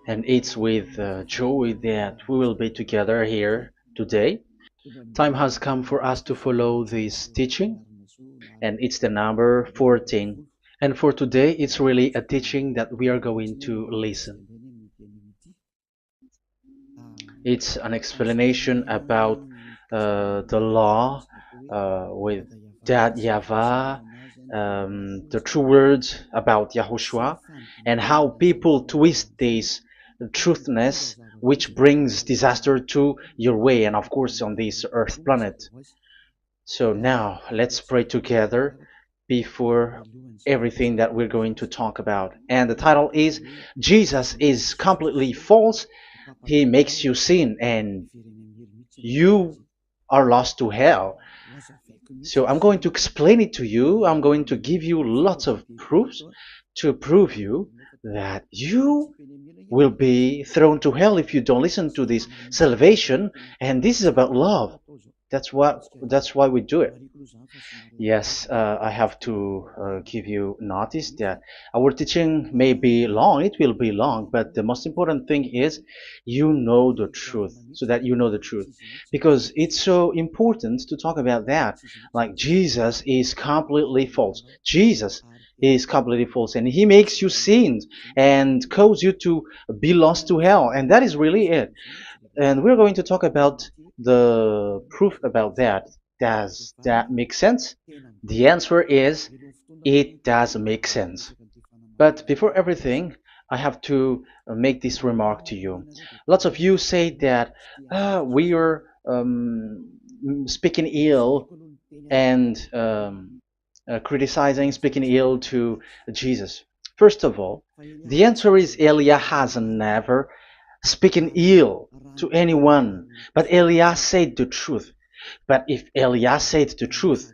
And it's with joy that we will be together here today. Time has come for us to follow this teaching, and it's the number 14. And for today, it's really a teaching that we are going to listen. It's an explanation about the law with that YAHVAH, the true words about YAHOSHUAH, and how people twist this truthness which brings disaster to your way and of course on this earth planet. So now let's pray together before everything that we're going to talk about. And the title is Jesus is completely false. He makes you sin and you are lost to hell. So I'm going to explain it to you. I'm going to give you lots of proofs to prove you that you will be thrown to hell if you don't listen to this salvation. And this is about love. That's why we do it. Yes, I have to give you notice that our teaching may be long, it will be long, but the most important thing is you know the truth, so that you know the truth. Because it's so important to talk about that. Like Jesus is completely false. Jesus is completely false, and he makes you sin and cause you to be lost to hell, and that is really it. And we're going to talk about the proof about that. Does that make sense? The answer is it does make sense. But before everything, I have to make this remark to you. Lots of you say that we are speaking ill and criticizing, speaking ill to Jesus. First of all, the answer is Elia has never speaking ill to anyone, but Elia said the truth. But if Elia said the truth,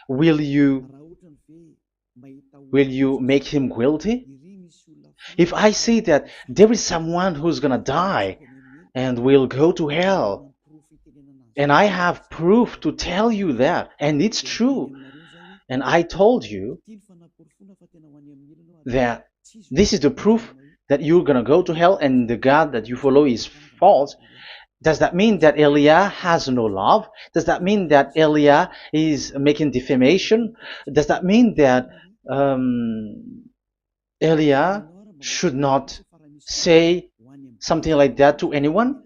will you will you make him guilty? If I say that there is someone who's gonna die and will go to hell, and I have proof to tell you that, and it's true, and I told you that this is the proof that you're gonna go to hell and the God that you follow is false, does that mean that Elia has no love? Does that mean that Elia is making defamation? Does that mean that um, Elia should not say something like that to anyone?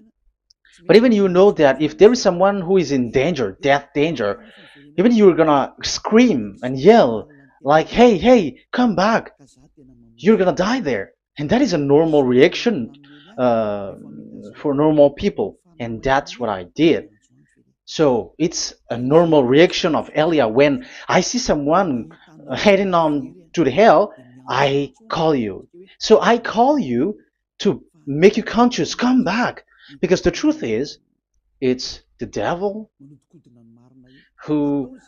But even you know that if there is someone who is in danger, death danger, even you're gonna scream and yell like, "Hey, hey, come back! You're gonna die there." And that is a normal reaction uh, for normal people, and that's what I did. So it's a normal reaction of Elia. When I see someone heading on to the hell, I call you. So I call you to make you conscious, come back. Because the truth is, it's the devil who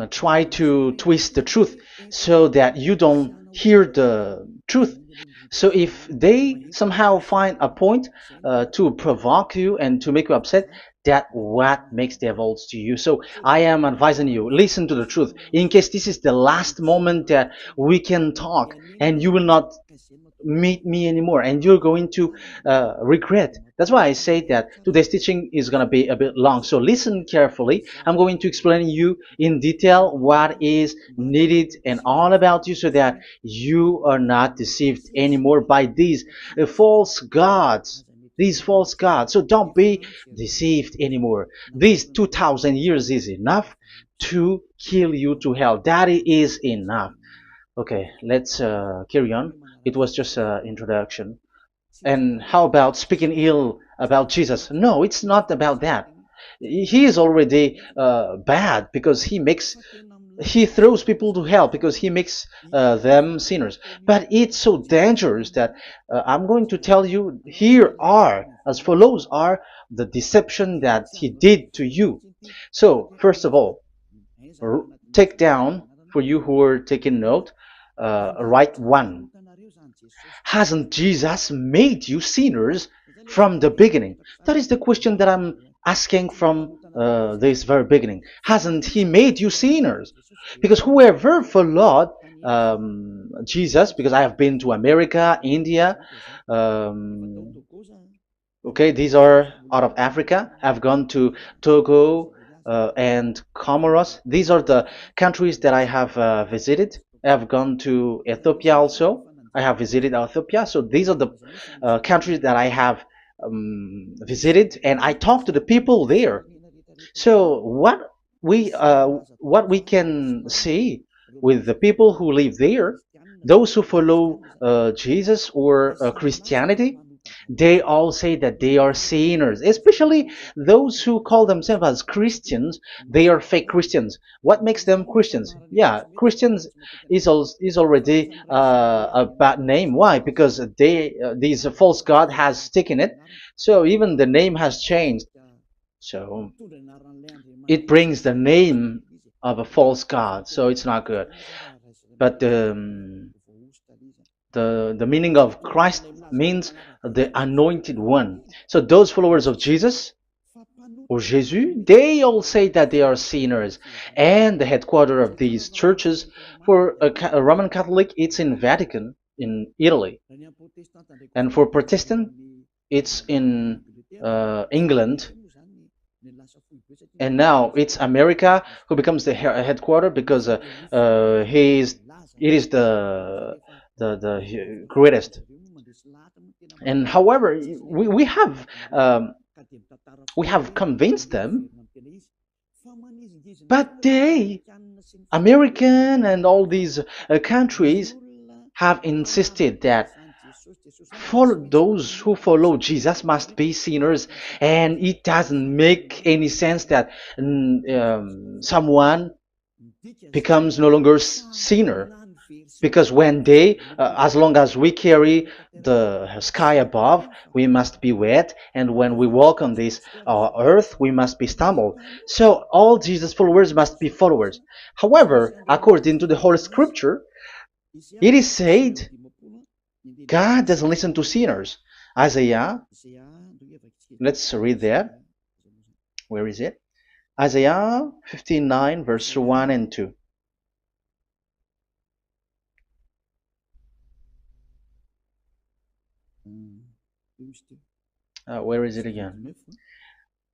try to twist the truth so that you don't hear the truth. So if they somehow find a point to provoke you and to make you upset, that what makes devils to you. So I am advising you, listen to the truth. In case this is the last moment that we can talk and you will not meet me anymore and you're going to regret. That's why I say that today's teaching is going to be a bit long, so listen carefully. I'm going to explain you in detail what is needed and all about you so that you are not deceived anymore by false gods these false gods. So don't be deceived anymore. These 2000 years is enough to kill you to hell. That is enough. Okay, let's carry on. It was just an introduction. And how about speaking ill about Jesus? No, it's not about that. He is already bad because he throws people to hell because he makes them sinners. But it's so dangerous that I'm going to tell you here are as follows are the deception that he did to you. So first of all, take down for you who are taking note. Write one. Hasn't Jesus made you sinners from the beginning? That is the question that I'm asking from this very beginning. Hasn't he made you sinners? Because whoever followed Jesus, because I have been to America, India. Um, okay, these are out of Africa. I've gone to Togo and Comoros. These are the countries that I have visited. I've gone to Ethiopia also. I have visited Ethiopia. So these are the countries that I have visited, and I talked to the people there. So what we can see with the people who live there, those who follow Jesus or Christianity, they all say that they are sinners, especially those who call themselves as Christians. They are fake Christians. What makes them Christians? Yeah, Christians is already a bad name. Why? Because these false god has taken it. So even the name has changed. So it brings the name of a false god. So it's not good. But the meaning of Christ means the anointed one. So those followers of Jesus or Jesus, they all say that they are sinners. And the headquarters of these churches for a Roman Catholic, it's in Vatican in Italy, and for Protestant, it's in England. And now it's America who becomes the headquarter because he is it is the greatest. And however, we we have convinced them, but they, American and all these countries, have insisted that for those who follow Jesus must be sinners, and it doesn't make any sense that someone becomes no longer sinner, because when they as long as we carry the sky above, we must be wet, and when we walk on this earth, we must be stumbled. So all Jesus followers must be followers. However, according to the Holy Scripture, it is said God doesn't listen to sinners. Isaiah, let's read that. Where is it? Isaiah 59, verse 1 and 2. Where is it again?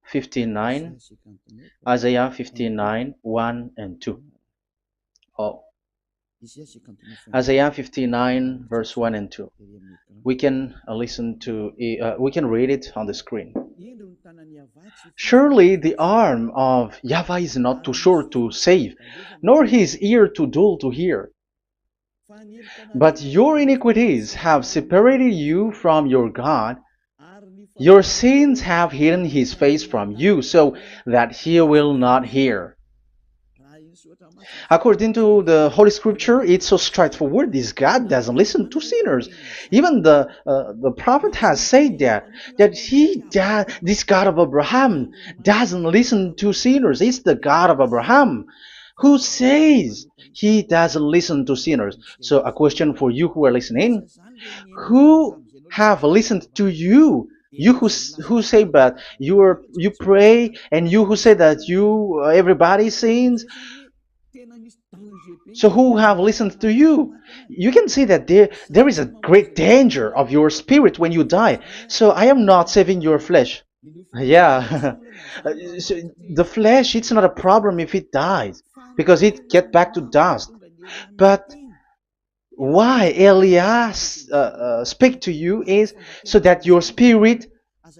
59, Isaiah 59, 1 and 2. Oh, Isaiah 59, verse 1 and 2. We can we can read it on the screen. Surely the arm of Yahweh is not too short to save, nor his ear too dull to hear. But your iniquities have separated you from your God. Your sins have hidden his face from you, so that he will not hear. According to the Holy Scripture, it's so straightforward. This God doesn't listen to sinners. Even the prophet has said that this God of Abraham doesn't listen to sinners. It's the God of Abraham who says he doesn't listen to sinners. So a question for you who are listening: who have listened to you? You who say that you pray, and you who say that you everybody sins. So who have listened to you? You can see that there is a great danger of your spirit when you die. So I am not saving your flesh. Yeah. So the flesh, it's not a problem if it dies, because it get back to dust. But why Elias speak to you is so that your spirit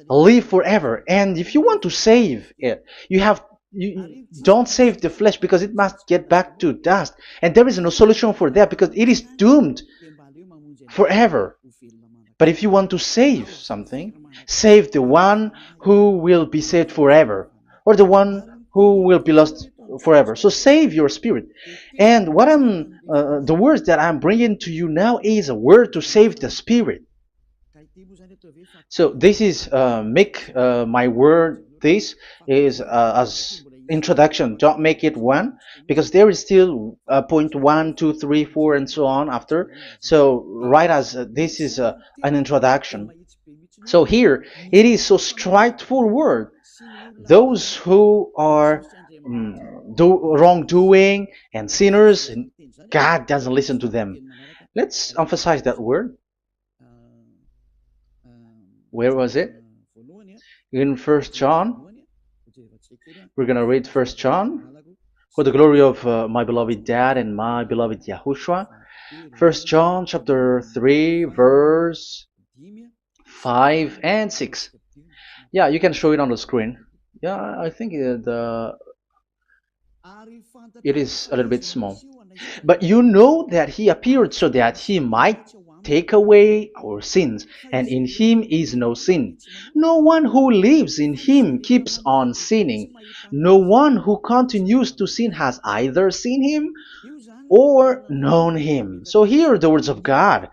live forever. And if you want to save it, you don't save the flesh, because it must get back to dust, and there is no solution for that because it is doomed forever. But if you want to save something, save the one who will be saved forever, or the one who will be lost forever. So save your spirit. And the words that I'm bringing to you now is a word to save the spirit. So this is make my word. This is as introduction. Don't make it one, because there is still point 1, 2, 3, 4, and so on after. So write as this is an introduction. So here it is so straightforward. Those who are wrongdoing and sinners, and God doesn't listen to them. Let's emphasize that word. Where was it? In First John. We're gonna read First John. For the glory of my beloved Dad and my beloved Yahushua. First John chapter 3 verse 5 and 6. Yeah, you can show it on the screen. Yeah, I think it is a little bit small. But you know that he appeared so that he might take away our sins, and in him is no sin. No one who lives in him keeps on sinning. No one who continues to sin has either seen him or known him. So here the words of God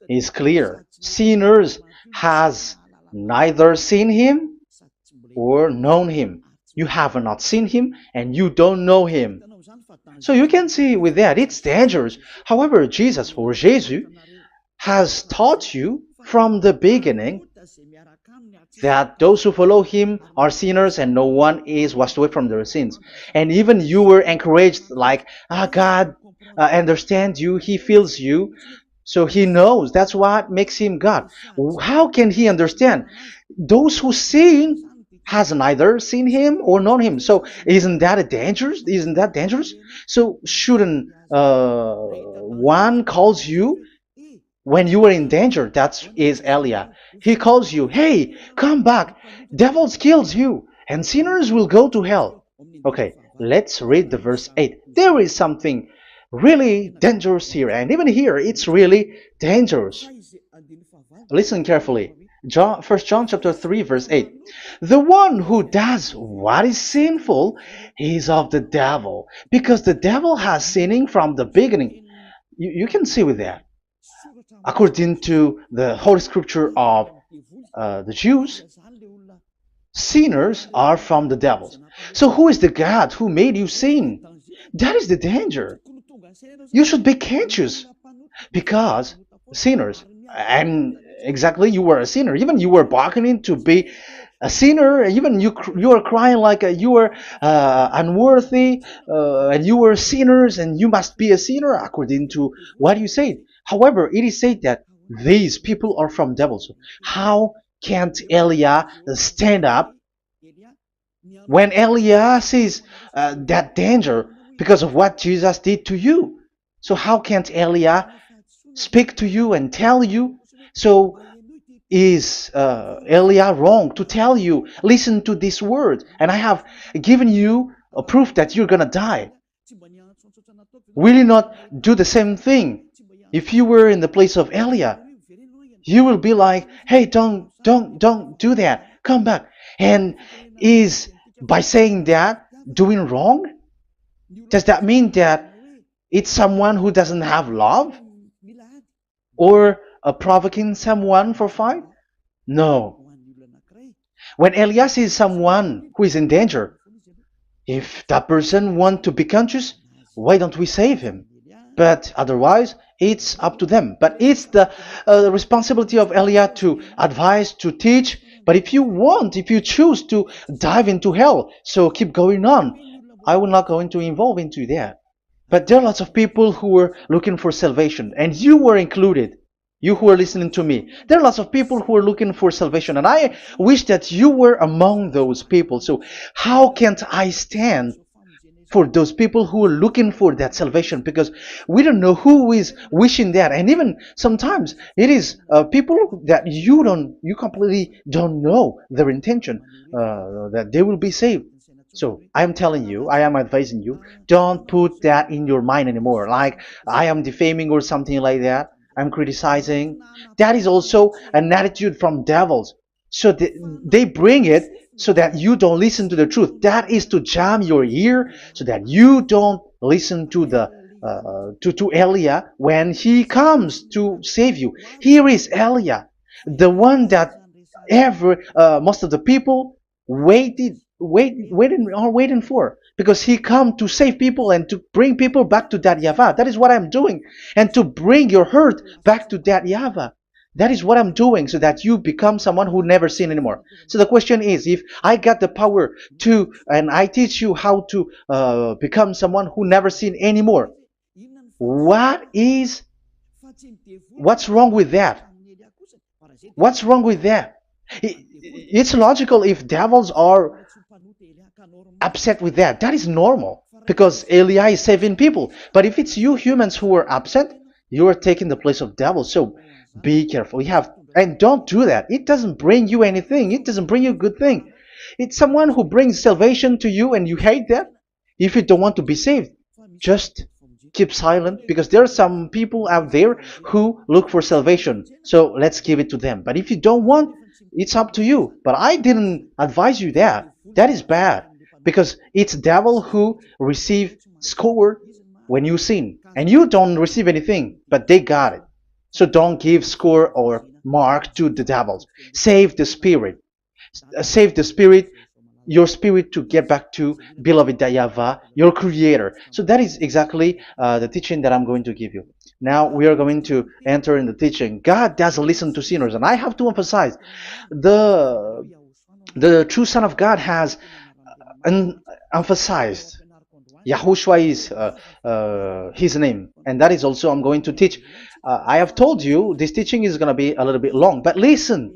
is clear. Sinners has neither seen him or known him. You have not seen him and you don't know him. So you can see with that it's dangerous. However, Jesus or Jesus has taught you from the beginning that those who follow him are sinners and no one is washed away from their sins. And even you were encouraged like, God understands you, he feels you, so he knows. That's what makes him God. How can he understand? Those who sin has neither seen him or known him. So isn't that a dangerous? Isn't that dangerous? So shouldn't one calls you when you were in danger? That is Elia. He calls you, hey, come back. Devils kills you, and sinners will go to hell. Okay, let's read the verse 8. There is something really dangerous here, and even here it's really dangerous. Listen carefully. First John chapter 3 verse 8. The one who does what is sinful is of the devil, because the devil has sinning from the beginning. You can see with that. According to the Holy Scripture of the Jews, sinners are from the devils. So who is the God who made you sin? That is the danger. You should be conscious, because sinners, and exactly you were a sinner. Even you were bargaining to be a sinner. Even you were crying like you were unworthy, and you were sinners, and you must be a sinner according to what you said. However, it is said that these people are from devils. How can't Elia stand up when Elia sees that danger because of what Jesus did to you? So how can't Elia speak to you and tell you? So is Elia wrong to tell you, listen to this word, and I have given you a proof that you're gonna die? Will you not do the same thing? If you were in the place of Elia, you will be like, hey, don't do that. Come back. And is by saying that doing wrong? Does that mean that it's someone who doesn't have love? Or provoking someone for fight? No. When Elias is someone who is in danger, if that person wants to be conscious, why don't we save him? But otherwise, it's up to them. But it's the responsibility of Elia to advise, to teach. But if you choose to dive into hell, so keep going on. I will not go into involve into that. But there are lots of people who were looking for salvation, and you were included. You who are listening to me, there are lots of people who are looking for salvation, and I wish that you were among those people. So how can't I stand for those people who are looking for that salvation? Because we don't know who is wishing that, and even sometimes it is people that you completely don't know their intention that they will be saved. So I am telling you, I am advising you, don't put that in your mind anymore, like I am defaming or something like that. I'm criticizing. That is also an attitude from devils. So they bring it so that you don't listen to the truth. That is to jam your ear so that you don't listen to the to Elia when he comes to save you. Here is Elia, the one that most of the people waiting for, because he come to save people and to bring people back to that YAHVAH. That is what I'm doing, and to bring your hurt back to that YAHVAH. That is what I'm doing so that you become someone who never sin anymore. So the question is, if I got the power to, and I teach you how to become someone who never sin anymore, what is, what's wrong with that? What's wrong with that? It's logical if devils are upset with that. That is normal because Eli is saving people. But if it's you humans who are upset, you are taking the place of devils. So be careful. You have, and don't do that. It doesn't bring you anything. It doesn't bring you a good thing. It's someone who brings salvation to you and you hate that. If you don't want to be saved, just keep silent because there are some people out there who look for salvation. So let's give it to them. But if you don't want, it's up to you. But I didn't advise you that. That is bad because it's devil who receive score when you sin and you don't receive anything, but they got it. So don't give score or mark to the devils. Save the spirit. Save the spirit, your spirit, to get back to beloved YAHVAH, your creator. So that is exactly the teaching that I'm going to give you. Now we are going to enter in the teaching. God doesn't listen to sinners, and I have to emphasize the true Son of God has emphasized. Yahushua is his name, and that is also I'm going to teach. I have told you this teaching is going to be a little bit long, but listen.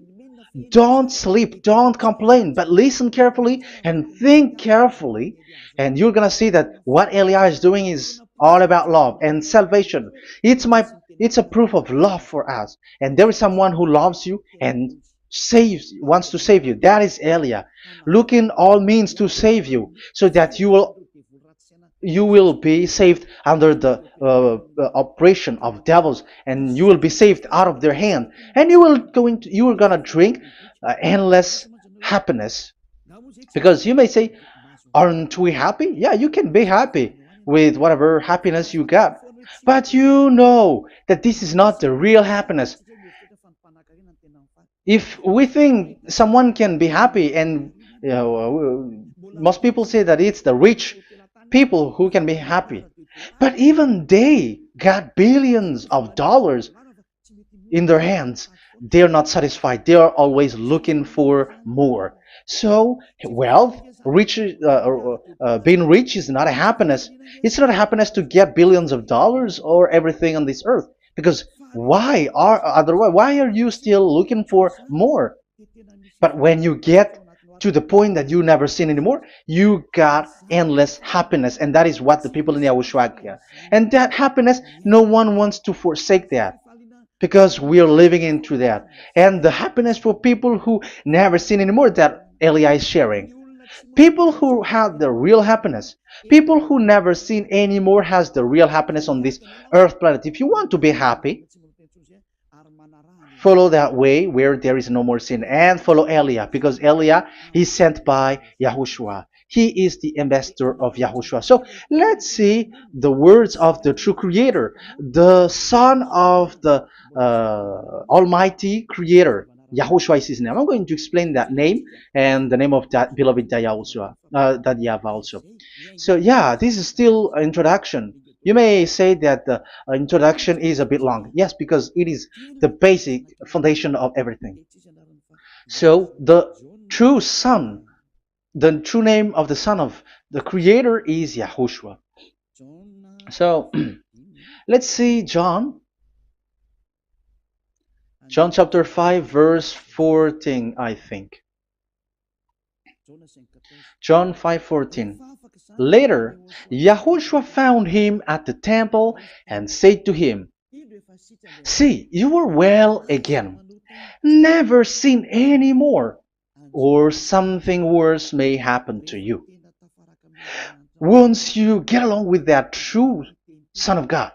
Don't sleep, don't complain, but listen carefully and think carefully, and you're gonna see that what Eliah is doing is all about love and salvation. It's a proof of love for us, and there is someone who loves you and wants to save you. That is Eliah, looking all means to save you, so that you will be saved under the oppression of devils, and you will be saved out of their hand, and you are gonna drink endless happiness. Because you may say, aren't we happy? Yeah, you can be happy with whatever happiness you got, but you know that this is not the real happiness. If we think someone can be happy, and most people say that it's the rich people who can be happy, but even they got billions of dollars in their hands, they're not satisfied. They are always looking for more. So wealth, being rich is not a happiness. It's not a happiness to get billions of dollars or everything on this earth. Because why are you still looking for more? But when you get to the point that you never sin anymore, you got endless happiness, and that is what the people in YAHOSHUAH get. And that happiness, no one wants to forsake that because we are living into that. And the happiness for people who never sin anymore that Eli is sharing. People who have the real happiness, people who never sin anymore has the real happiness on this earth planet. If you want to be happy, follow that way where there is no more sin, and follow Eliah, because Eliah is sent by Yahushua. He is the ambassador of Yahushua. So let's see the words of the true creator, the son of the almighty creator. Yahushua is his name. I'm going to explain that name and the name of that beloved Yahushua, that YAHVAH also. So yeah, this is still an introduction. You may say that the introduction is a bit long. Yes, because it is the basic foundation of everything. So the true son, the true name of the son of the creator is Yahushua. So let's see John chapter 5 verse 14, I think. John 5:14. Later, Yahushua found him at the temple and said to him, "See, you are well again. Never sin any more, or something worse may happen to you." Once you get along with that true Son of God,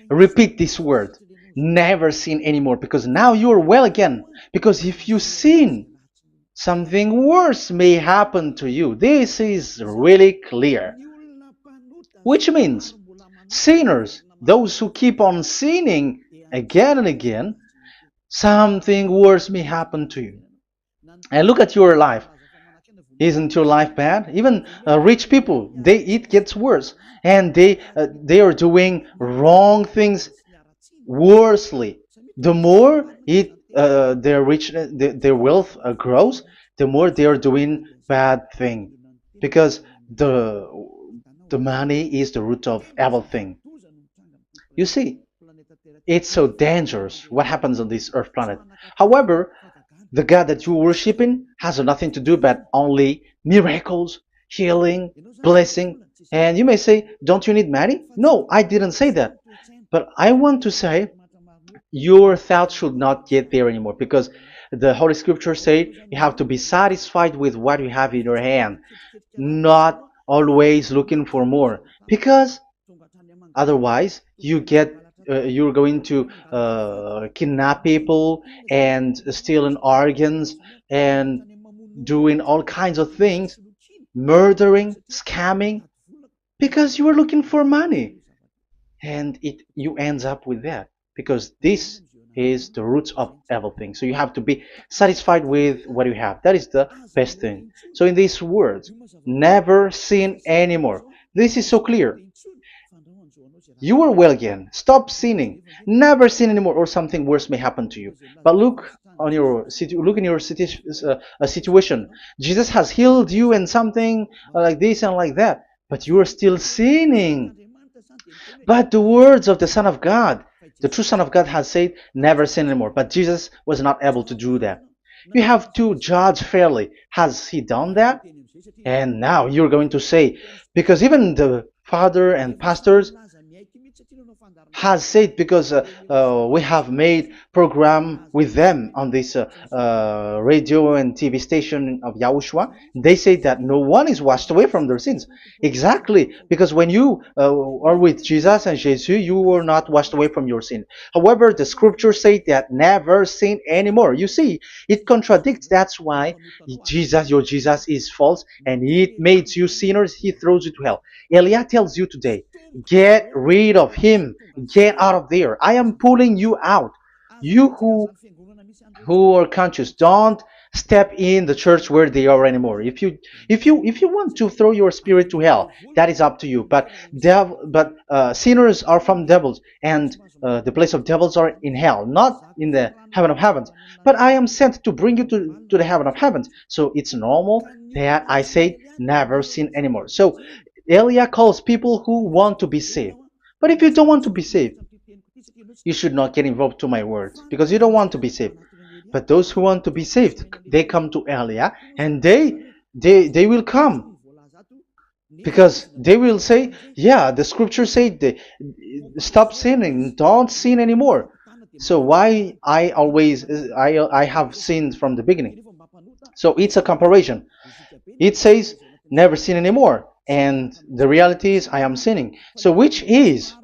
repeat this word. Never sin anymore, because now you are well again. Because if you sin, something worse may happen to you. This is really clear. Which means sinners, those who keep on sinning again and again, something worse may happen to you. And look at your life. Isn't your life bad? Even rich people, it gets worse, and they are doing wrong things worsely. The more their rich, their wealth grows, the more they are doing bad thing, because the the money is the root of everything. You see, it's so dangerous what happens on this earth planet. However, the God that you're worshiping has nothing to do but only miracles, healing, blessing. And you may say, don't you need money? No, I didn't say that. But I want to say your thoughts should not get there anymore, because the Holy Scripture say you have to be satisfied with what you have in your hand, not always looking for more, because otherwise you're going to kidnap people and stealing organs and doing all kinds of things, murdering, scamming, because you are looking for money, and it you ends up with that, because this is the roots of everything. So you have to be satisfied with what you have. That is the best thing. So in these words, never sin anymore. This is so clear. You are well again. Stop sinning. Never sin anymore, or something worse may happen to you. But look in your situation. Jesus has healed you and something like this and like that, but you are still sinning. But the words of the Son of God, the true Son of God, has said, never sin anymore. But Jesus was not able to do that. You have to judge fairly. Has he done that? And now you're going to say, because even the father and pastors has said, because we have made program with them on this radio and TV station of Yahushua. They say that no one is washed away from their sins. Exactly, because when you are with Jesus and Jesus, you were not washed away from your sin. However, the scriptures say that never sin anymore. You see, it contradicts. That's why your Jesus is false, and it makes you sinners. He throws you to hell. Elia tells you today, get rid of him. Get out of there. I am pulling you out. You who are conscious, don't step in the church where they are anymore. If you want to throw your spirit to hell, that is up to you. But sinners are from devils, and the place of devils are in hell, not in the heaven of heavens. But I am sent to bring you to the heaven of heavens. So it's normal that I say never sin anymore. So Elia calls people who want to be saved. But if you don't want to be saved, you should not get involved to my words, because you don't want to be saved. But those who want to be saved, they come to Elia, and they will come, because they will say, yeah, the scriptures say they, stop sinning, don't sin anymore. So why I have sinned from the beginning? So it's a comparison. It says never sin anymore, and the reality is I am sinning. So which is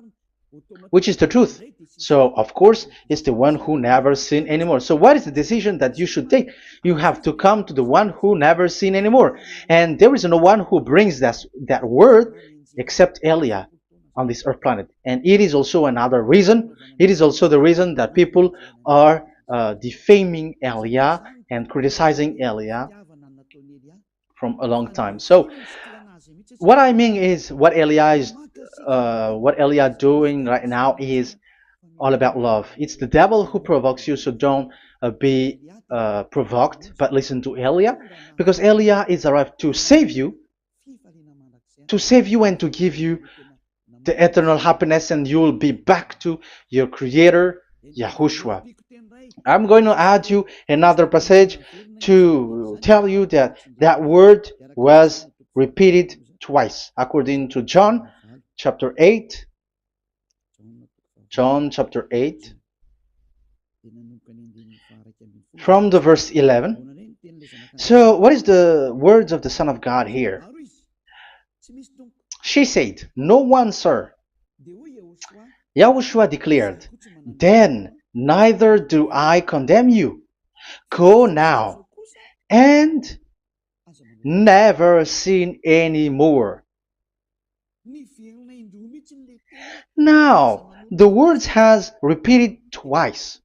the truth? So, of course, it's the one who never sin anymore. So, what is the decision that you should take? You have to come to the one who never sin anymore. And there is no one who brings that word except Elia on this earth planet. And it is also another reason. It is also the reason that people are defaming Elia and criticizing Elia from a long time. So, what I mean is what Elia doing right now is all about love. It's the devil who provokes you, so don't be provoked, but listen to Elia, because Elia is arrived to save you and to give you the eternal happiness, and you will be back to your Creator, Yahushua. I'm going to add you another passage to tell you that that word was repeated twice, according to chapter 8, John chapter 8, from the verse 11. So, what is the words of the Son of God here? She said, no one, sir. Yahushua declared, then neither do I condemn you. Go now and never sin anymore. Now, the words has repeated twice.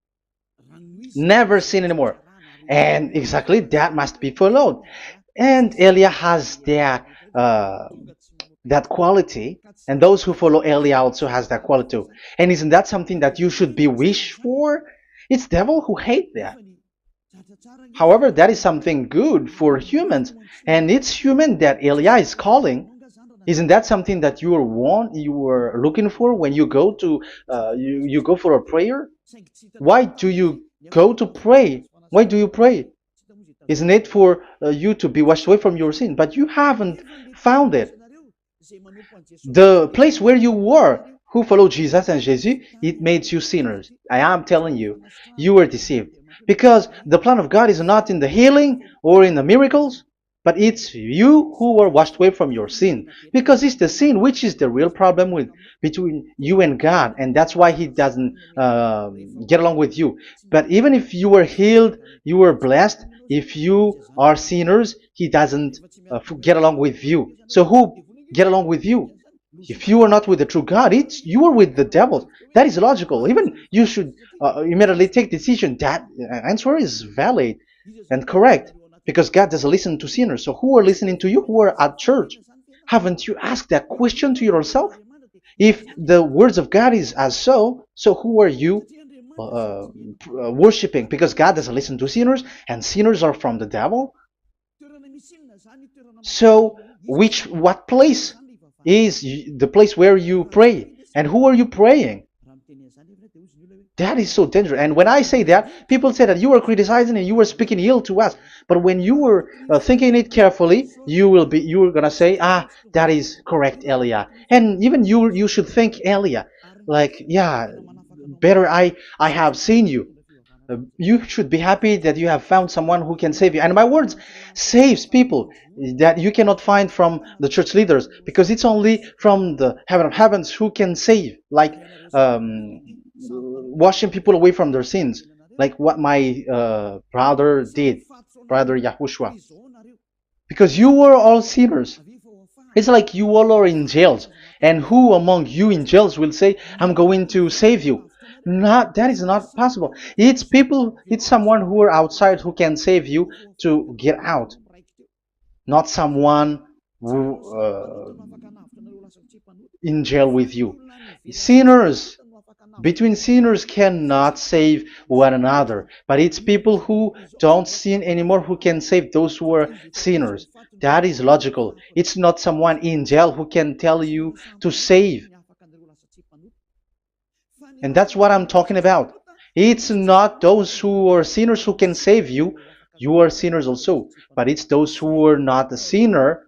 Never sin anymore. And exactly that must be followed. And Elia has that quality, and those who follow Elia also has that quality too. And isn't that something that you should be wish for? It's devil who hate that. However, that is something good for humans, and it's human that Elia is calling. Isn't that something that you were looking for when you go to you go for a prayer? Why do you go to pray? Why do you pray? Isn't it for you to be washed away from your sin? But you haven't found it. The place where you were, who followed Jesus and Jesus, it made you sinners. I am telling you, you were deceived. Because the plan of God is not in the healing or in the miracles, but it's you who were washed away from your sin. Because it's the sin which is the real problem with between you and God, and that's why He doesn't get along with you. But even if you were healed, you were blessed. If you are sinners, He doesn't get along with you. So who get along with you? If you are not with the true God, it's you are with the devil. That is logical. Even you should immediately take decision. That answer is valid and correct because God doesn't listen to sinners. So who are listening to you? Who are at church? Haven't you asked that question to yourself? If the words of God is as so who are you worshiping? Because God doesn't listen to sinners, and sinners are from the devil. So, what place is the place where you pray? And who are you praying? That is so dangerous. And when I say that, people say that you are criticizing and you are speaking ill to us. But when you were thinking it carefully, you are gonna say, ah, that is correct, Elia. And even you should think Elia, like, yeah, better I have seen you. You should be happy that you have found someone who can save you. And my words saves people that you cannot find from the church leaders because it's only from the heaven of heavens who can save, like washing people away from their sins, like what my brother did, brother Yahushua. Because you were all sinners. It's like you all are in jails. And who among you in jails will say, I'm going to save you? Not that is not possible. It's people, it's someone who are outside who can save you to get out, not someone who in jail with you. Sinners between sinners cannot save one another, but it's people who don't sin anymore who can save those who are sinners. That is logical. It's not someone in jail who can tell you to save. And that's what I'm talking about. It's not those who are sinners who can save you. You are sinners also. But it's those who are not a sinner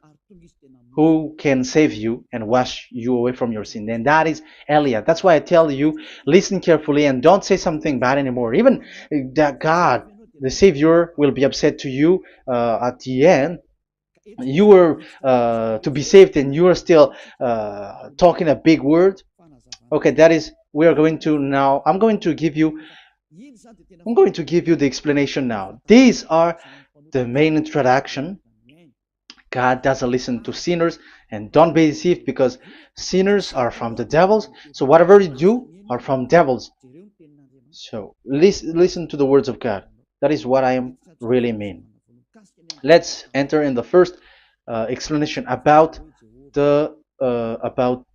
who can save you and wash you away from your sin. And that is Elia. That's why I tell you, listen carefully and don't say something bad anymore. Even that God, the Savior, will be upset to you at the end. You were to be saved and you are still talking a big word. Okay, that is, we are going to now, I'm going to give you the explanation now. These are the main introduction. God doesn't listen to sinners, and don't be deceived because sinners are from the devils. So whatever you do are from devils. So listen to the words of God. That is what I am really mean. Let's enter in the first explanation about the about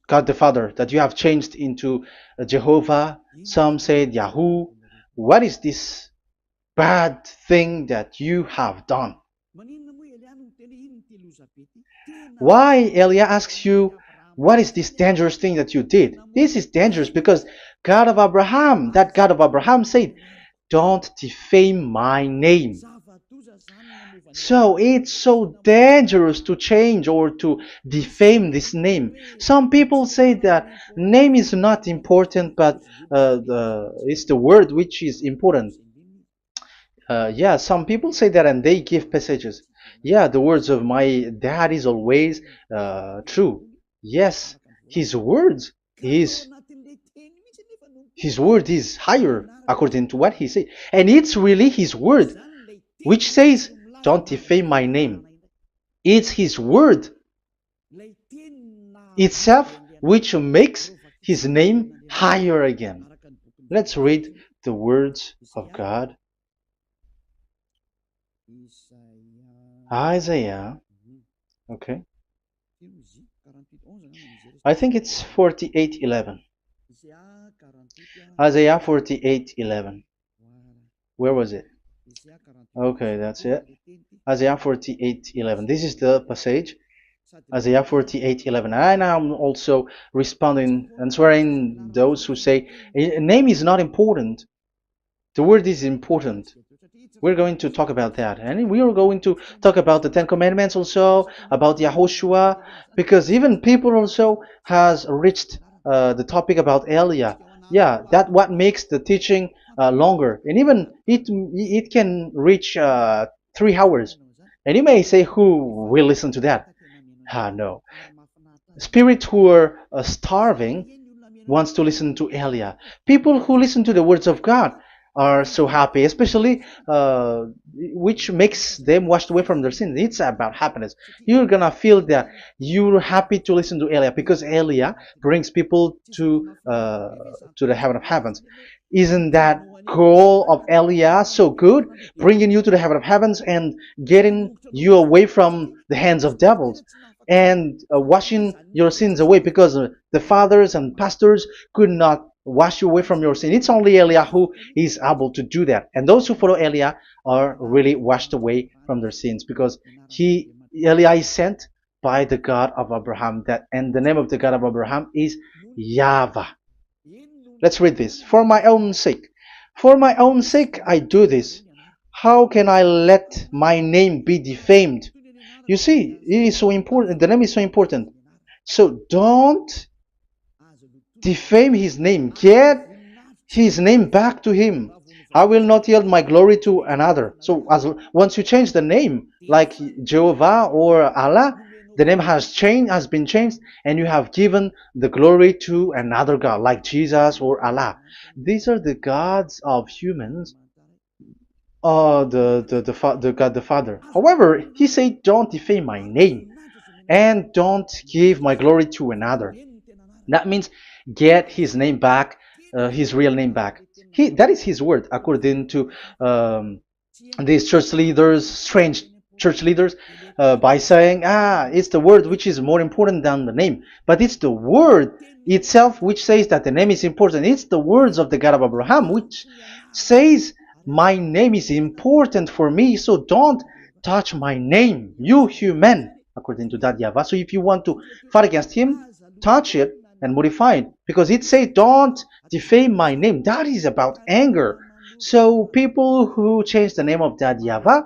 God the Father that you have changed into Jehovah. Some said Yahoo. What is this bad thing that you have done? Why Elia asks you, what is this dangerous thing that you did? This is dangerous because God of Abraham, that God of Abraham said, don't defame my name. So it's so dangerous to change or to defame this name. Some people say that name is not important, but it's the word which is important. Yeah, some people say that and they give passages. Yeah, the words of my dad is always true. Yes, his words is his word is higher according to what he said. And it's really his word which says, don't defame my name. It's his word itself which makes his name higher again. Let's read the words of God. Isaiah, okay. I think it's 48:11. Isaiah 48:11. Where was it? Okay, that's it. Isaiah 48:11. This is the passage. Isaiah 48:11. And I'm also responding, answering those who say a name is not important. The word is important. We're going to talk about that, and we are going to talk about the Ten Commandments also, about Yahushua, because even people also has reached the topic about Elia. Yeah, that what makes the teaching longer, and even it can reach 3 hours. And you may say, who will listen to that? Ah, no. Spirits who are starving wants to listen to Elia. People who listen to the words of God are so happy, especially which makes them washed away from their sins. It's about happiness. You're gonna feel that you're happy to listen to Elia because Elia brings people to the heaven of heavens. Isn't that goal of Elia so good, bringing you to the heaven of heavens and getting you away from the hands of devils? And washing your sins away because the fathers and pastors could not wash you away from your sin. It's only Elia who is able to do that. And those who follow Elia are really washed away from their sins because Elia is sent by the God of Abraham. And the name of the God of Abraham is YAHVAH. Let's read this. For my own sake. For my own sake I do this. How can I let my name be defamed? You see, it is so important. The name is so important. So don't defame his name. Get his name back to him. I will not yield my glory to another. So once you change the name, like Jehovah or Allah, the name has been changed, and you have given the glory to another God, like Jesus or Allah. These are the gods of humans, the God the Father. However, he said, "Don't defame my name, and don't give my glory to another." That means get his name back, his real name back. That is his word, according to these church leaders, strange church leaders, by saying, it's the word which is more important than the name. But it's the word itself which says that the name is important. It's the words of the God of Abraham which says, my name is important for me, so don't touch my name, you human, according to that YAHVAH. So if you want to fight against him, touch it and modify it, because it says, don't defame my name. That is about anger. So people who change the name of that YAHVAH,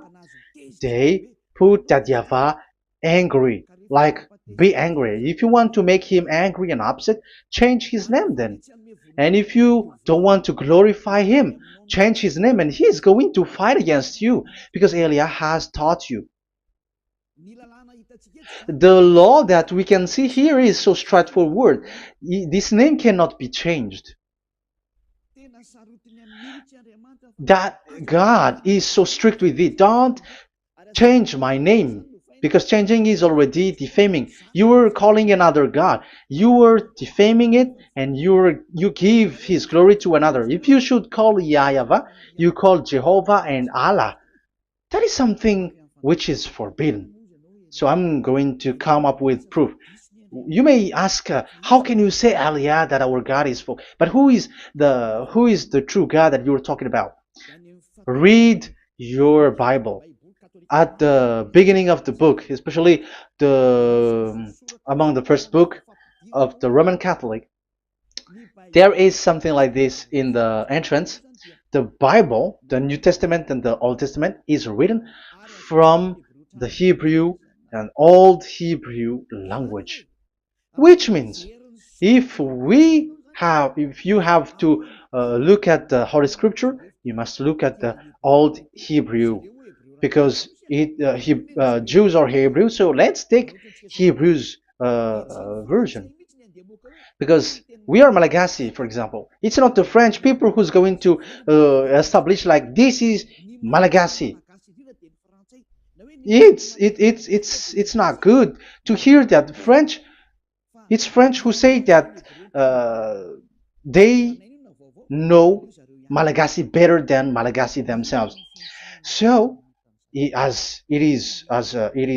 they put that YAHVAH angry, like be angry. If you want to make him angry and upset, change his name then. And if you don't want to glorify him, change his name, and he's going to fight against you, because Elia has taught you. The law that we can see here is so straightforward. This name cannot be changed. That God is so strict with it. Don't change my name, because changing is already defaming. You are calling another God. You are defaming it, and you give his glory to another. If you should call YAHVAH, you call Jehovah and Allah. That is something which is forbidden. So I'm going to come up with proof. You may ask, how can you say, Aliyah, that our God is full? But who is the true God that you're talking about? Read your Bible. At the beginning of the book, especially among the first book of the Roman Catholic, there is something like this in the entrance. The Bible, the New Testament and the Old Testament, is written from the Hebrew and Old Hebrew language, which means if you have to look at the Holy Scripture, you must look at the Old Hebrew, because Jews are Hebrew. So let's take Hebrew's version, because we are Malagasy, for example. It's not the French people who's going to establish like this is Malagasy. It's not good to hear that French. It's French who say that they know Malagasy better than Malagasy themselves. So, as it is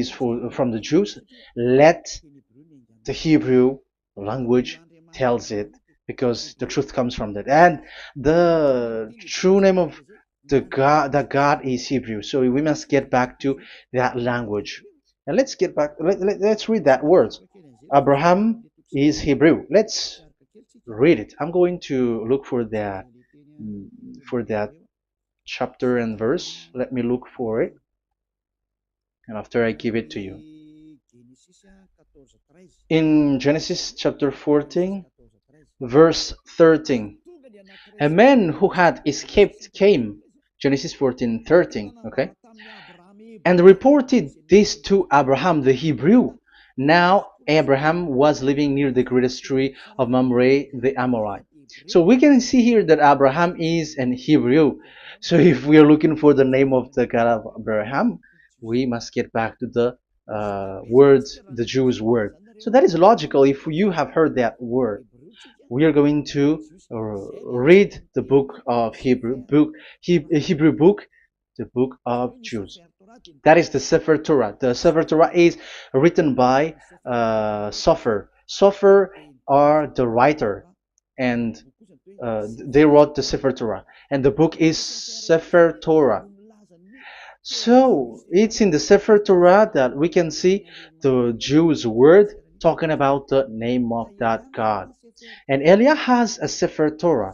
from the Jews, let the Hebrew language tells it, because the truth comes from that. And the true name of the God is Hebrew. So we must get back to that language. And let's get back. Let's read that word. Abraham is Hebrew. Let's read it. I'm going to look mm, for that chapter and verse. Let me look for it, and after I give it to you. In Genesis chapter 14, verse 13, a man who had escaped came, Genesis 14:13, okay, and reported this to Abraham the Hebrew. Now Abraham was living near the greatest tree of Mamre the Amorite. So we can see here that Abraham is an Hebrew. So if we are looking for the name of the God of Abraham, we must get back to the word, the Jews' word. So that is logical if you have heard that word. We are going to read the book of Hebrew book, the book of Jews. That is the Sefer Torah. The Sefer Torah is written by Sofer. Sofer are the writer, and they wrote the Sefer Torah, and the book is Sefer Torah. So it's in the Sefer Torah that we can see the Jews' word talking about the name of that God. And Elia has a Sefer Torah,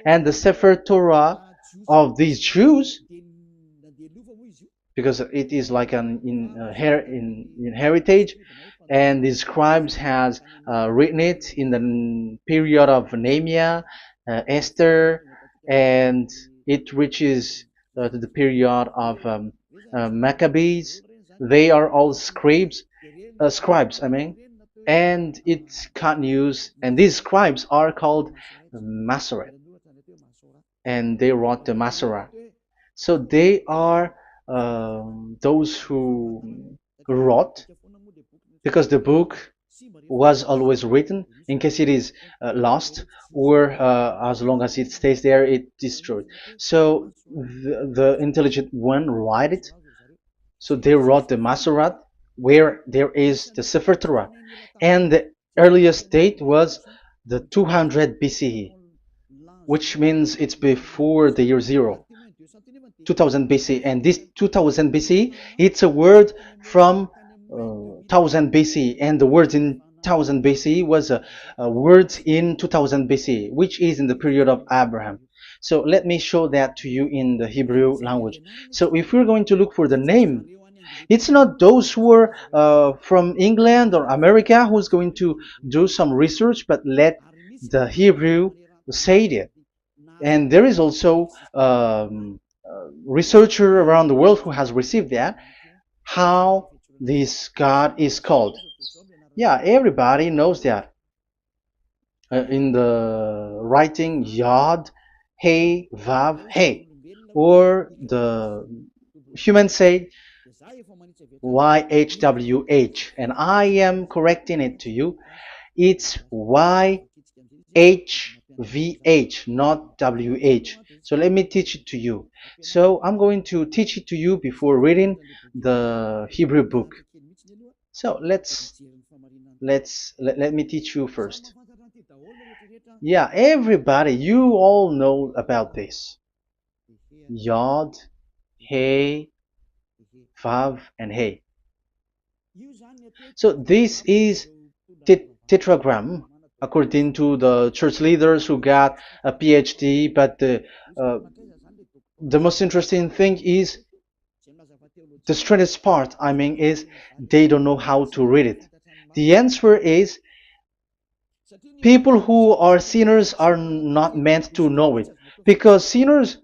and the Sefer Torah of these Jews, because it is like an in heritage, and the scribes has written it in the period of Nehemiah, Esther, and it reaches to the period of Maccabees. They are all scribes, I mean, and it continues, and these scribes are called Masoret, and they wrote the Masorah. So they are those who wrote, because the book was always written in case it is lost, or as long as it stays there, it destroyed. So the intelligent one write it. So they wrote the Masorat, where there is the Sefer Torah, and the earliest date was the 200 BCE, which means it's before the year zero. 2000 BC, and this 2000 BC, it's a word from 1000 BC, and the word in 1000 BC was a word in 2000 BC, which is in the period of Abraham. So let me show that to you in the Hebrew language. So if we're going to look for the name, it's not those who are from England or America who's going to do some research, but let the Hebrew say it. And there is also researcher around the world who has received that, how this God is called. Yeah, everybody knows that. In the writing Yod, Hey, Vav, Hey, or the human say YHWH, and I am correcting it to you. It's YHVH, not WH. So let me teach it to you. So I'm going to teach it to you before reading the Hebrew book. So let me teach you first. Yeah, everybody, you all know about this. Yod, Hey, Vav, and Hey. So this is tetragram, according to the church leaders who got a PhD. But the most interesting thing is, the strangest part, I mean, is they don't know how to read it. The answer is, people who are sinners are not meant to know it, because sinners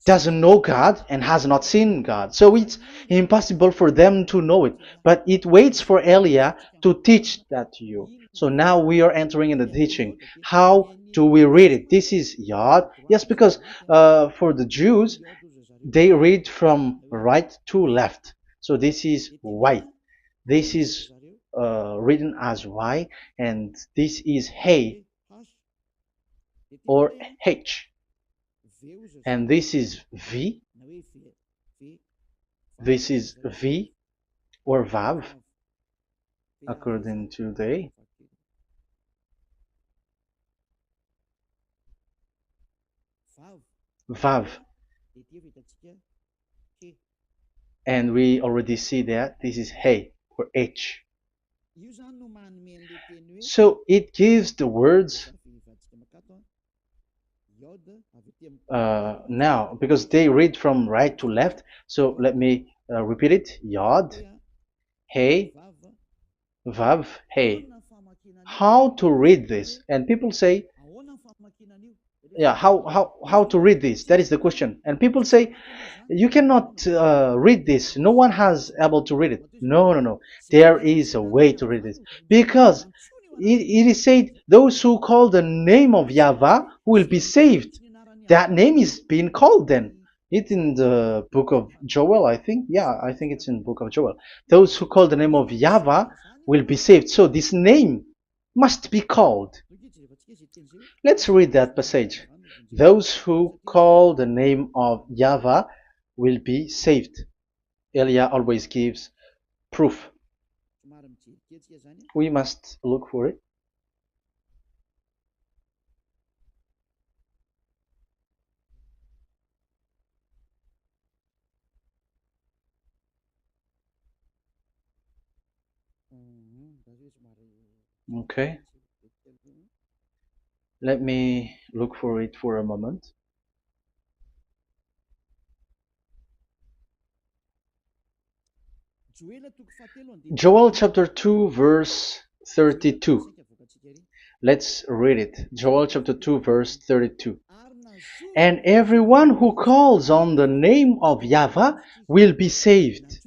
doesn't know God and has not seen God. So it's impossible for them to know it. But it waits for Elia to teach that to you. So now we are entering in the teaching. How do we read it? This is Yod. Yes, because for the Jews, they read from right to left. So this is Y. This is written as Y, and this is Hey or H. And this is V. This is V or Vav, according to they. Vav. And we already see that this is Hey or H. So it gives the words now because they read from right to left. So let me repeat it. Yod, Hey, Vav, Hey. How to read this? And people say, yeah, how to read this? That is the question. And people say, you cannot read this. No one has able to read it. No, no, no. There is a way to read this because it is said, those who call the name of Yahweh will be saved. That name is being called then. It's in the book of Joel, I think. Yeah, I think it's in the book of Joel. Those who call the name of Yahweh will be saved. So this name must be called. Let's read that passage. Those who call the name of Yahweh will be saved. Elia always gives proof. We must look for it. Okay. Let me look for it for a moment. Joel chapter 2 verse 32. Let's read it. Joel chapter 2 verse 32. And everyone who calls on the name of Yahweh will be saved.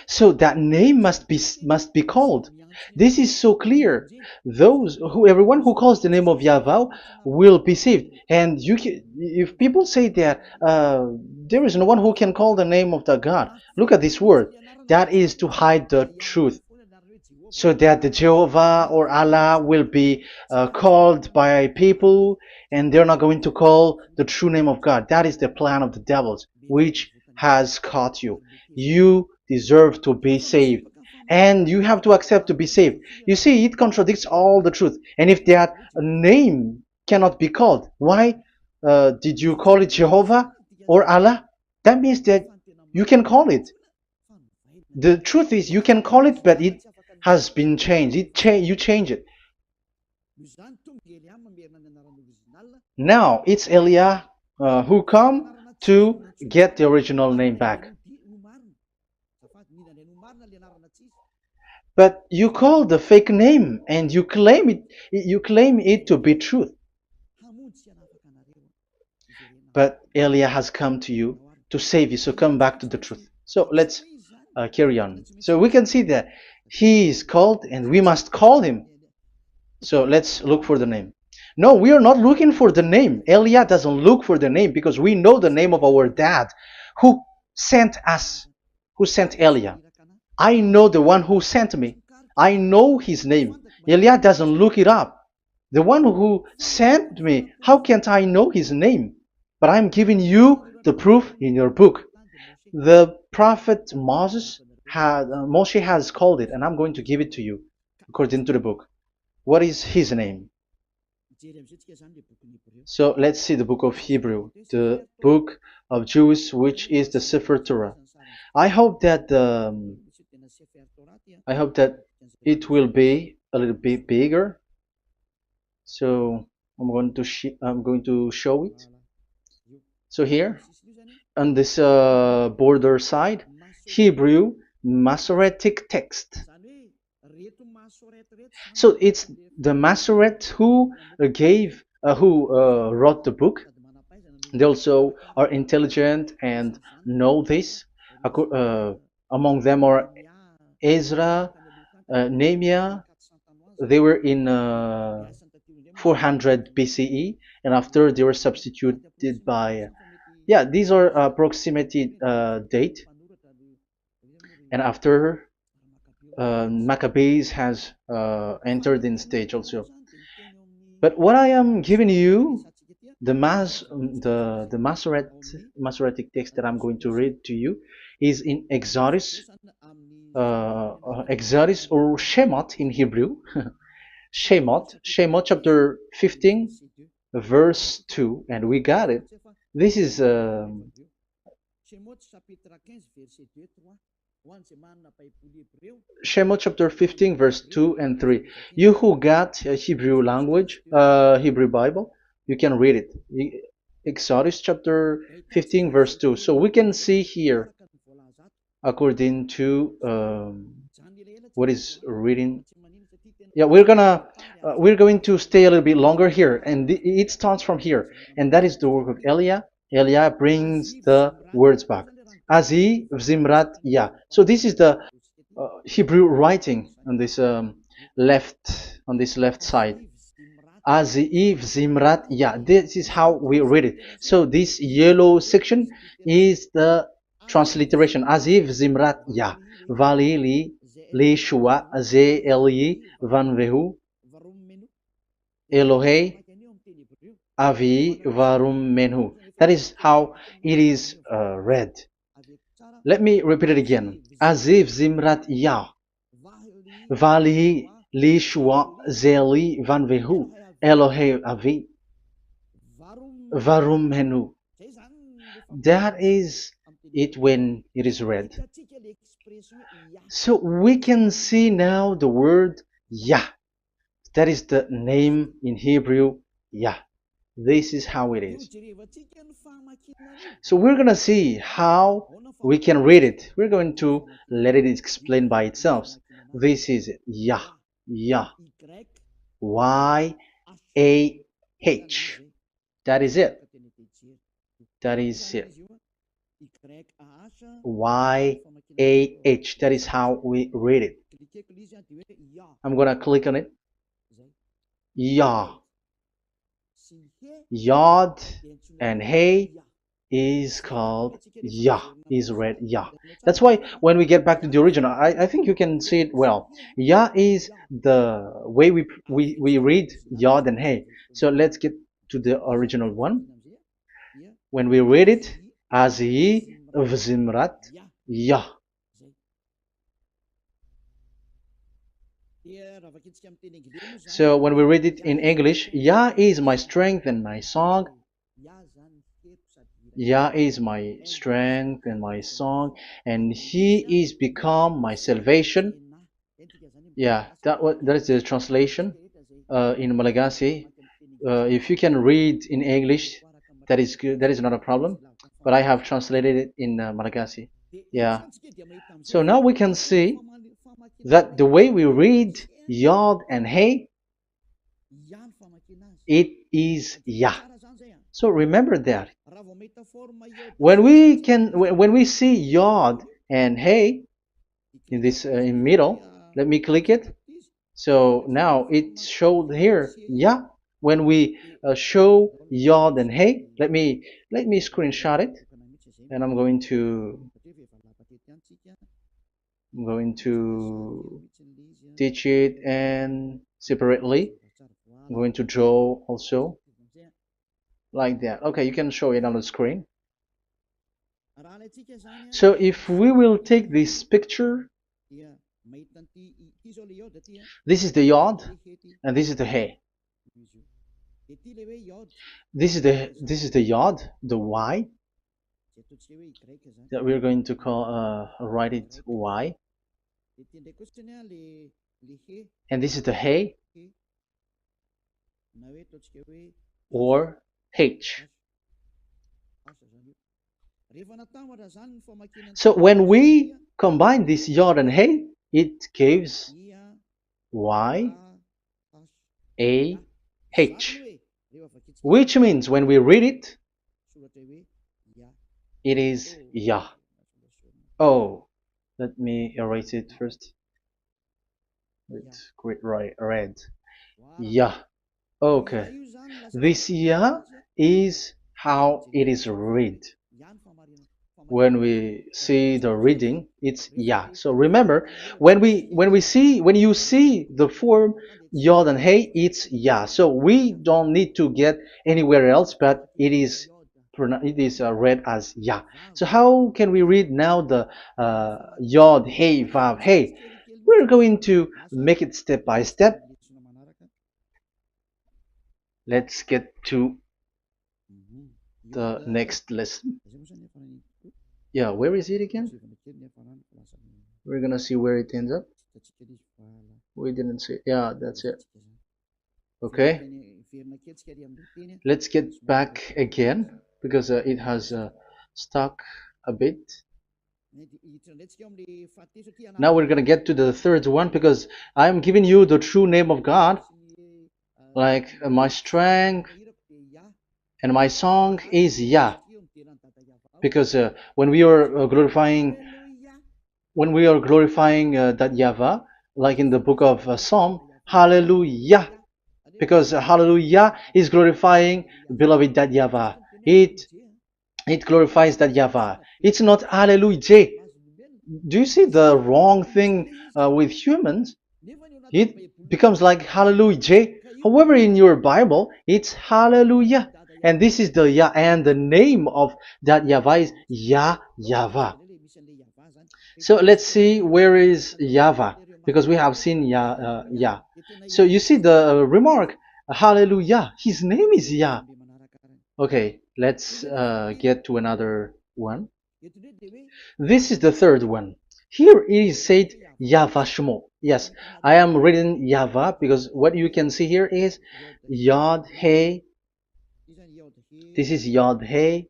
So that name must be called. This is so clear. Everyone who calls the name of Yahweh will be saved. And if people say that there is no one who can call the name of the God, look at this word. That is to hide the truth, so that the Jehovah or Allah will be called by people, and they're not going to call the true name of God. That is the plan of the devils, which has caught you. You deserve to be saved, and you have to accept to be saved. You see, it contradicts all the truth. And if that name cannot be called, why did you call it Jehovah or Allah? That means that you can call it. The truth is, you can call it, but it has been changed. You change it. Now it's Elia who come to get the original name back. But you call the fake name and you claim it to be truth. But Elia has come to you to save you, so come back to the truth. So let's carry on. So we can see that he is called and we must call him. So let's look for the name. No, we are not looking for the name. Elia doesn't look for the name because we know the name of our dad who sent us, who sent Elia. I know the one who sent me. I know his name. Elia doesn't look it up. The one who sent me, how can't I know his name? But I'm giving you the proof in your book. The prophet Moshe has called it, and I'm going to give it to you according to the book. What is his name? So let's see the book of Hebrew, the book of Jews, which is the Sefer Torah. I hope that it will be a little bit bigger. So I'm going to show it. So here on this border side, Hebrew Masoretic text. So it's the Masoret who wrote the book. They also are intelligent and know this. Among them are Ezra, Nehemiah. They were in 400 BCE, and after they were substituted by, these are proximity date, and after Maccabees has entered in stage also. But what I am giving you, the Masoretic text that I'm going to read to you, is in Exodus or Shemot in Hebrew. Shemot chapter 15 verse 2, and we got it. This is Shemot chapter 15, verse 2 and 3. You who got a Hebrew language, Hebrew Bible, you can read it. Exodus chapter 15, verse 2. So we can see here, according to what is reading. Yeah, we're going to stay a little bit longer here, and it starts from here, and that is the work of Eliah. Eliah brings the words back. Azi Zimrat Ya. So this is the Hebrew writing on this left side. Aziv Zimrat Ya. This is how we read it. So this yellow section is the transliteration. Aziv Zimrat Ya. Valili li Shua Ze Eli Van Vehu Elohei Avi Varum Menhu. That is how it is read. Let me repeat it again. Aziv Zimrat Ya. Vali li Shua Zeli Van Vehu Elohei Avi Varum Menhu. That is it when it is read. So we can see now the word Yah. That is the name in Hebrew, Yah. This is how it is. So we're going to see how we can read it. We're going to let it explain by itself. This is Yah, Yah, Y-A-H. That is it. That is it. Y-A-H. That is how we read it. I'm going to click on it. Yah. Yod and Hey is called Yah, is read Yah. That's why when we get back to the original, I think you can see it well. Yah is the way we read Yod and Hey. So let's get to the original one. When we read it, Azi Vzimrat Yah. So when we read it in English, Yah is my strength and my song. Yah is my strength and my song, and He is become my salvation. Yeah, that is the translation in Malagasy. If you can read in English, that is good. That is not a problem. But I have translated it in Malagasy. Yeah. So now we can see that the way we read Yod and Hey, it is Yah. So remember that. When we see Yod and Hey in this in middle, let me click it. So now it showed here, yeah. When we show Yod and Hey, let me screenshot it, and I'm going to teach it and separately. I'm going to draw also like that. Okay, you can show it on the screen. So if we will take this picture, this is the Yod and this is the Hey. This is the Yod, the Y, that we're going to call write it Y. And this is the Hey or H. So when we combine this Yod and Hey, it gives Y A H, which means when we read it, it is Yah. Oh, let me erase it first with great red. Yah. Okay, this Yah is how it is read. When we see the reading, it's Yah. So remember, when you see the form Yod and Hey, it's Yah. So we don't need to get anywhere else, but it is read as Yah. So how can we read now the Yod, Hey, Vav, Hey? We're going to make it step by step. Let's get to the next lesson. Yeah, where is it again? We're gonna see where it ends up. We didn't see. Yeah, that's it. Okay, let's get back again because it has stuck a bit. Now we're gonna get to the third one because I'm giving you the true name of God, like my strength and my song is Yah, because when we are glorifying that YAHVAH, like in the book of Psalm, Hallelujah, because Hallelujah is glorifying beloved that YAHVAH. It glorifies that YAHVAH. It's not Hallelujah. Do you see the wrong thing with humans? It becomes like Hallelujah. However, in your Bible, it's Hallelujah. And this is the Yah, and the name of that YAHVAH is YAHVAH. So let's see where is YAHVAH, because we have seen Yah. So you see the remark, Hallelujah. His name is Yah. Okay, let's get to another one. This is the third one. Here it is said YAHVAH. Yes, I am reading YAHVAH because what you can see here is Yod Hey. This is Yod Hey.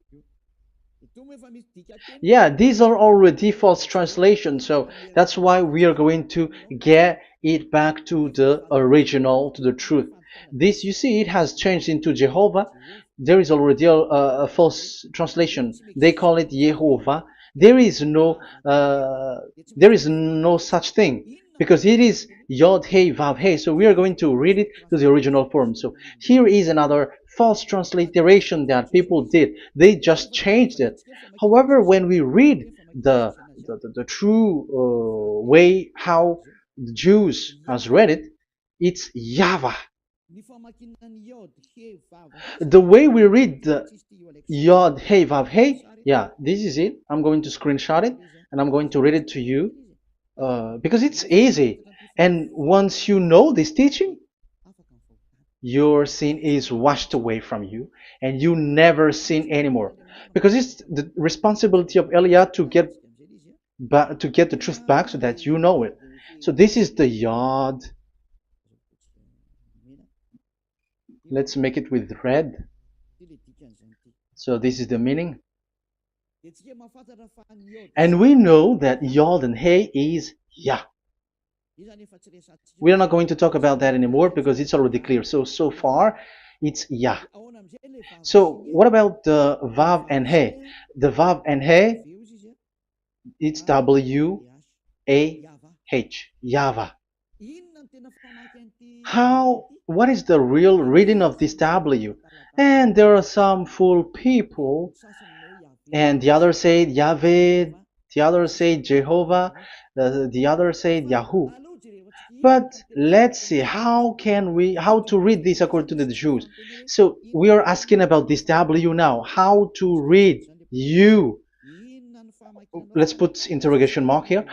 Yeah, these are already false translations, so that's why we are going to get it back to the original, to the truth. This, you see, it has changed into Jehovah. There is already a false translation. They call it Yehovah. There is no such thing because it is Yod Hey Vav Hey. So we are going to read it to the original form. So here is another false transliteration that people did. They just changed it. However, when we read the true way how the Jews has read it, it's YAHVAH. The way we read the Yod Hey Vav Hey, yeah, this is it. I'm going to screenshot it and I'm going to read it to you because it's easy. And once you know this teaching, your sin is washed away from you and you never sin anymore. Because it's the responsibility of Eliah to get the truth back so that you know it. So this is the Yod. Let's make it with red. So this is the meaning. And we know that Yod and Hey is Yah. We are not going to talk about that anymore because it's already clear. So far, it's Yah. So what about the Vav and Hey? The Vav and Hey, it's W-A-H, YAHVAH. What is the real reading of this W? And there are some fool people, and the others say Yahweh, the others say Jehovah, the others say Yahoo. But let's see how to read this according to the Jews. So we are asking about this W now. How to read you? Let's put interrogation mark here.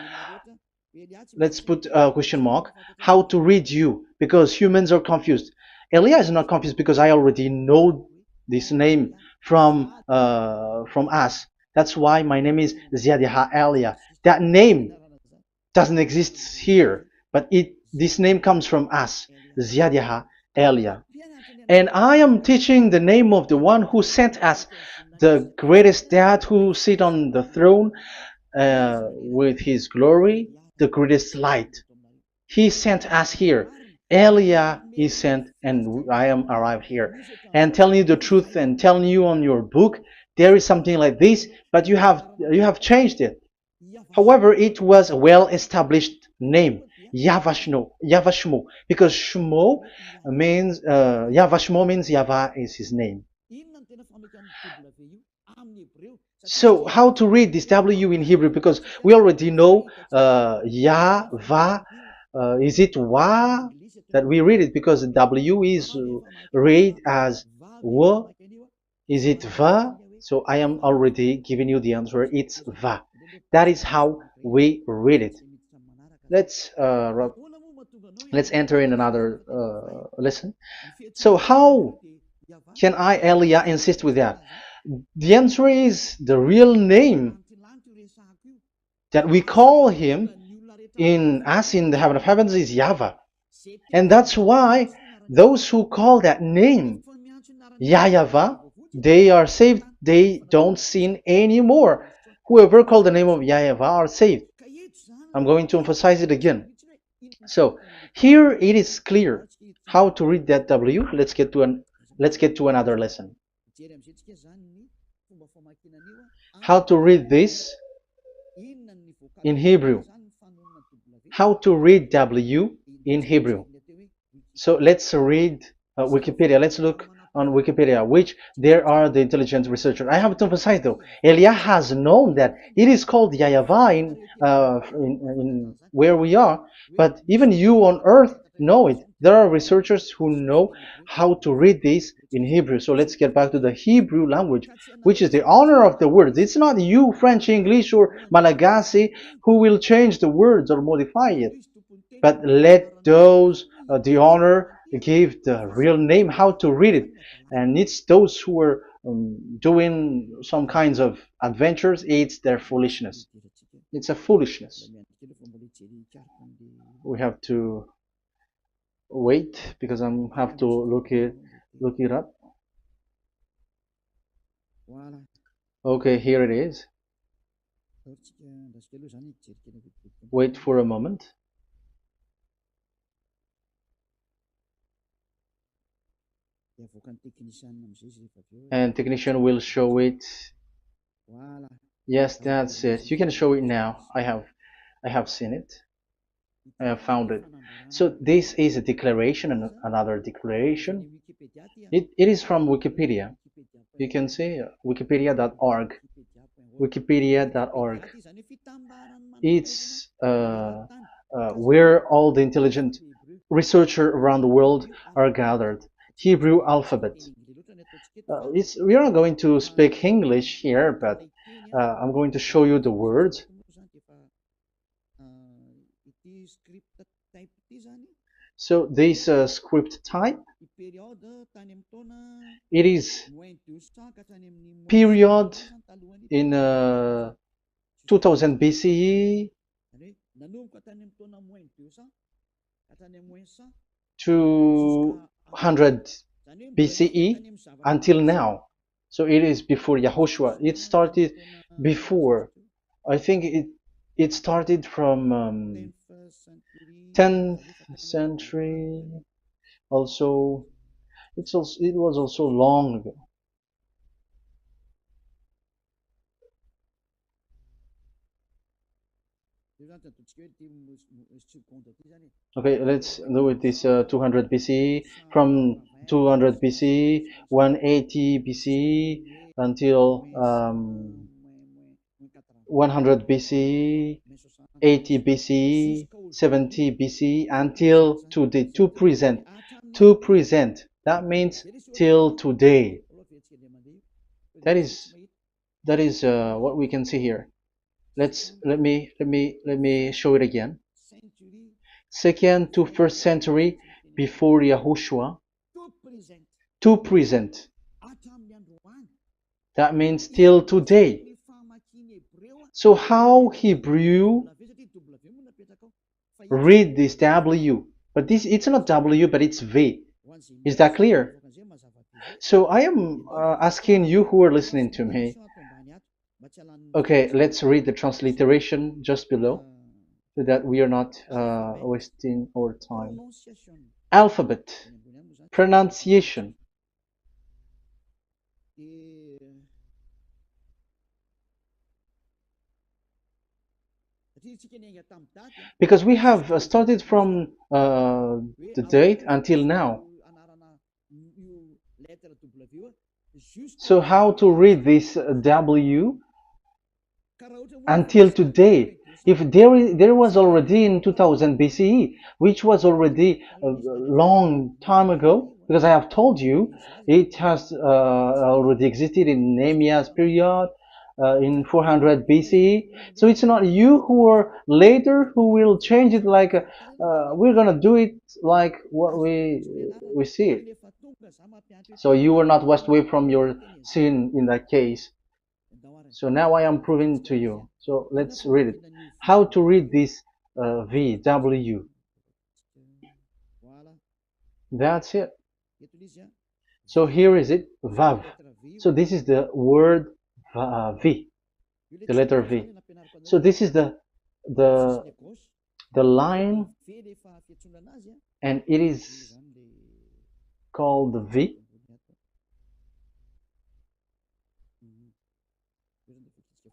Let's put a question mark. How to read you? Because humans are confused. Eliah is not confused because I already know this name from us. That's why my name is Ziadiha Eliah. That name doesn't exist here, but this name comes from us, Ziadiha Eliah. And I am teaching the name of the one who sent us, the greatest dad who sit on the throne with his glory, the greatest light. He sent us here. Eliah is sent, and I am arrived here. And telling you the truth and telling you on your book, there is something like this, but you have changed it. However, it was a well-established name, YAHVAH, because Shmo means YAHVAH means YAHVAH is his name. So how to read this W in Hebrew? Because we already know YAHVAH. Is it Wa that we read it? Because the W is read as W. Is it Va? So I am already giving you the answer. It's Va. That is how we read it. Let's enter in another lesson. So how can Eliah insist with that? The answer is the real name that we call him in as in the heaven of heavens is YAHVAH. And that's why those who call that name YAHVAH, they are saved. They don't sin anymore. Whoever called the name of YAHVAH are saved. I'm going to emphasize it again. So here it is clear how to read that W. Let's get to another lesson. How to read this in Hebrew. How to read W in Hebrew. So let's read Wikipedia. Let's look on Wikipedia, which there are the intelligent researchers. I have to emphasize though, Elia has known that it is called YAHVAH in where we are, but even you on earth know it. There are researchers who know how to read this in Hebrew. So let's get back to the Hebrew language, which is the honor of the words. It's not you, French, English, or Malagasy, who will change the words or modify it. But let those the honor give the real name how to read it, and it's those who are doing some kinds of adventures. It's their foolishness. It's a foolishness. We have to wait because I have to look it up. Okay, here it is. Wait for a moment. And technician will show it. Yes, that's it. You can show it now. I have seen it. I have found it. So this is a declaration and another declaration. It is from Wikipedia. You can see wikipedia.org. Wikipedia.org. It's where all the intelligent researchers around the world are gathered. Hebrew alphabet. We are not going to speak English here, but I'm going to show you the words. So this script type, it is period in 2000 BCE to 100 BCE until now. So it is before Yahushua. It started before. I think it started from 10th century. Also, it was also long ago. Okay, let's do it this 200 BCE, from 200 BCE, 180 BCE until 100 BCE, 80 BCE, 70 BCE until today, to present. To present, that means till today. That is what we can see here. Let me show it again. Second to first century before Yahushua. To present. That means till today. So how Hebrew read this W? But it's not W, but it's V. Is that clear? So I am asking you who are listening to me. Okay, let's read the transliteration just below, so that we are not wasting our time. Alphabet, pronunciation. Because we have started from the date until now. So how to read this W until today? If there was already in 2000 BCE, which was already a long time ago, because I have told you it has already existed in Nehemiah's period, in 400 BCE. So it's not you who are later who will change it, like we're gonna do it like what we see it. So you were not washed away from your sin in that case. So now I am proving to you. So let's read it. How to read this V, W. That's it. So here is it, Vav. So this is the word V, the letter V. So this is the the line, and it is called the V.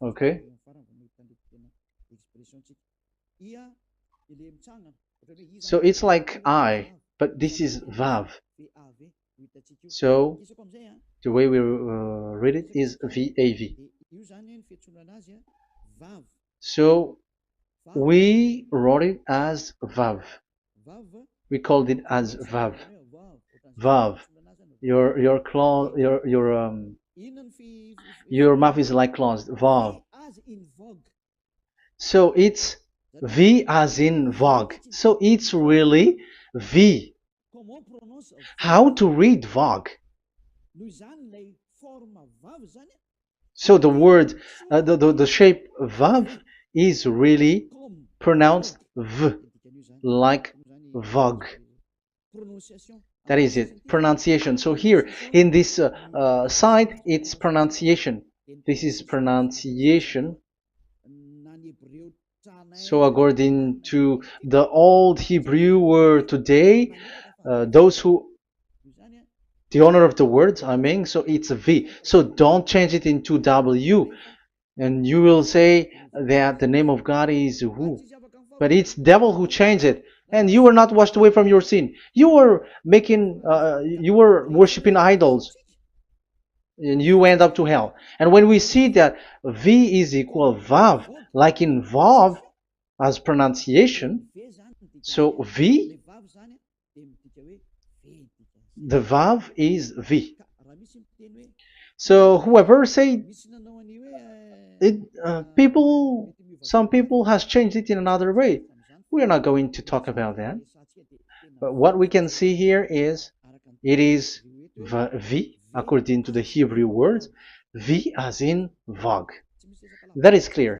Okay. So it's like I, but this is Vav. So the way we read it is VAV. So we wrote it as Vav. We called it as Vav. Vav. Your claw, your mouth is like claws. Vav. So it's V as in Vogue. So it's really V. How to read Vogue? So the word, the shape Vav is really pronounced V, like Vogue. That is it, pronunciation. So here in this side, it's pronunciation. This is pronunciation. So according to the old Hebrew word today, those who, the owner of the words, I mean, so it's a V. So don't change it into W. And you will say that the name of God is who? But it's devil who changed it. And you were not washed away from your sin. You were you were worshiping idols. And you went up to hell. And when we see that V is equal Vav, like in Vav, as pronunciation, so V, the Vav is V. So whoever say it, some people has changed it in another way. We are not going to talk about that. But what we can see here is it is V according to the Hebrew words, V as in Vogue. That is clear.